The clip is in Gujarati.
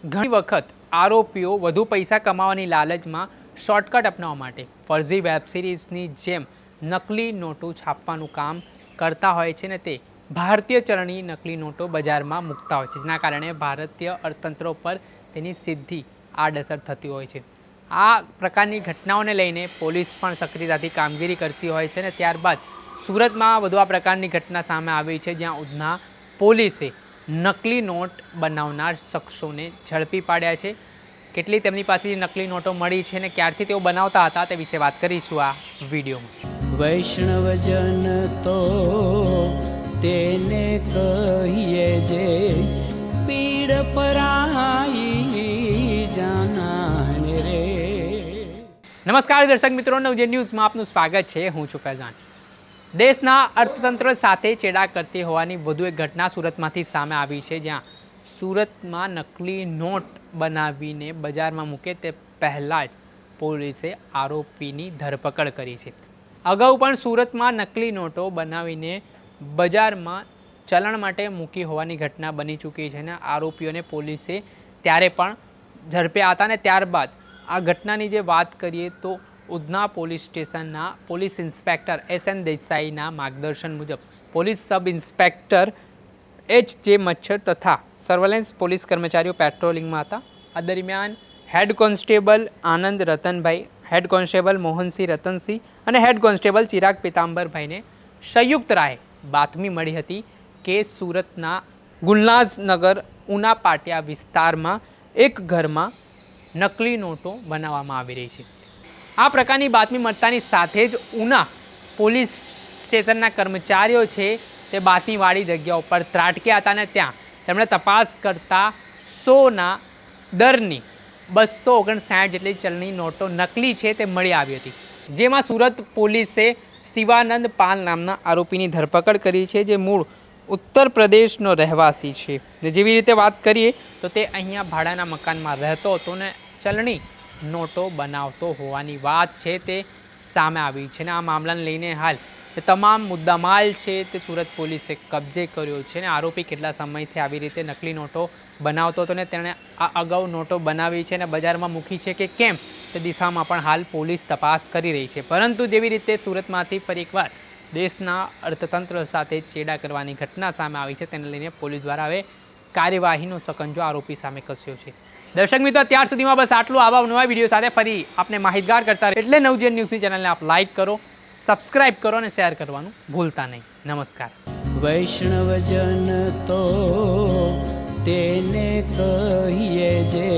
ઘણી વખત આરોપીઓ વધુ પૈસા કમાવાની લાલચમાં શોર્ટકટ અપનાવવા માટે ફર્જી વેબ સિરીઝની જેમ નકલી નોટો છાપવાનું કામ કરતા હોય છે ને તે ભારતીય ચલણી નકલી નોટો બજારમાં મૂકતા હોય છે, જેના કારણે ભારતીય અર્થતંત્ર પર તેની સીધી આડઅસર થતી હોય છે। આ પ્રકારની ઘટનાઓને લઈને પોલીસ પણ સક્રિયતાથી કામગીરી કરતી હોય છે ને ત્યારબાદ સુરતમાં વધુ આ પ્રકારની ઘટના સામે આવી છે, જ્યાં ઉધના પોલીસે નકલી નોટ બનાવનાર શખ્સોને ઝડપી પાડ્યા છે। કેટલી તેમની પાસેથી નકલી નોટો મળી છે ને ક્યારથી તેઓ બનાવતા હતા તે વિશે વાત કરીશું આ વિડીયોમાં। વૈષ્ણવજન તો તેને કહીએ જે પીડ પરાઈ જાનાને રે। નમસ્કાર દર્શક મિત્રો, નવજે ન્યૂઝમાં આપનું સ્વાગત છે। હું છું ફૈઝાન। દેશના અર્થતંત્ર સાથે ચેડા કરતી હોવાની વધુ એક ઘટના સુરતમાંથી સામે આવી છે, જ્યાં સુરતમાં નકલી નોટ બનાવીને બજારમાં મૂકે તે પહેલાં જ પોલીસે આરોપીની ધરપકડ કરી છે। અગાઉ પણ સુરતમાં નકલી નોટો બનાવીને બજારમાં ચલણ માટે મૂકી હોવાની ઘટના બની ચૂકી છે અને આરોપીઓને પોલીસે ત્યારે પણ ઝડપ્યા હતા અને ત્યારબાદ આ ઘટનાની જે વાત કરીએ તો ઉધના પોલીસ સ્ટેશનના પોલીસ ઇન્સ્પેક્ટર SN દેસાઈના માર્ગદર્શન મુજબ પોલીસ સબ ઇન્સ્પેક્ટર HJ મચ્છર તથા સર્વેલન્સ પોલીસ કર્મચારીઓ પેટ્રોલિંગમાં હતા। આ દરમિયાન હેડ કોન્સ્ટેબલ આનંદ રતનભાઈ, હેડ કોન્સ્ટેબલ મોહનસિંહ રતનસિંહ અને હેડ કોન્સ્ટેબલ ચિરાગ પીતાંબરભાઈને સંયુક્ત રાહે બાતમી મળી હતી કે સુરતના ગુલનાઝનગર ઉના પાટિયા વિસ્તારમાં એક ઘરમાં નકલી નોટો બનાવવામાં આવી રહી છે। આ પ્રકારની બાતમી મળતાની સાથે જ ઉના પોલીસ સ્ટેશનના કર્મચારીઓ છે તે બાતમીવાળી જગ્યા ઉપર ત્રાટક્યા હતા અને ત્યાં તેમણે તપાસ કરતા 100ના દરની 259 જેટલી ચલણી નોટો નકલી છે તે મળી આવી હતી, જેમાં સુરત પોલીસે શિવાનંદ પાલ નામના આરોપીની ધરપકડ કરી છે, જે મૂળ ઉત્તર પ્રદેશનો રહેવાસી છે। જેવી રીતે વાત કરીએ તો તે અહીંયા ભાડાના મકાનમાં રહેતો હતો ને ચલણી નોટો બનાવતો હોવાની વાત છે તે સામે આવી છે ને આ મામલાને લઈને હાલ તે તમામ મુદ્દામાલ છે તે સુરત પોલીસે કબજે કર્યો છે ને આરોપી કેટલા સમયથી આવી રીતે નકલી નોટો બનાવતો હતો ને તેણે આ અગાઉ નોટો બનાવી છે અને બજારમાં મૂકી છે કે કેમ તે દિશામાં પણ હાલ પોલીસ તપાસ કરી રહી છે। પરંતુ જેવી રીતે સુરતમાંથી ફરી એકવાર દેશના અર્થતંત્ર સાથે ચેડા કરવાની ઘટના સામે આવી છે તેને લઈને પોલીસ દ્વારા હવે કાર્યવાહીનો સકંજો આરોપી સામે કસ્યો છે। દર્શક મિત્રો, ત્યાર સુધીમાં બસ આટલું। આવા નવા વિડીયો સાથે ફરી આપને માહિતગાર કરતા રહે એટલે નવજે ન્યૂઝની ચેનલને આપ લાઇક કરો, સબસ્ક્રાઇબ કરો અને શેર કરવાનું ભૂલતા નહીં। નમસ્કાર। વૈષ્ણવજન તો તેને કહીએ જે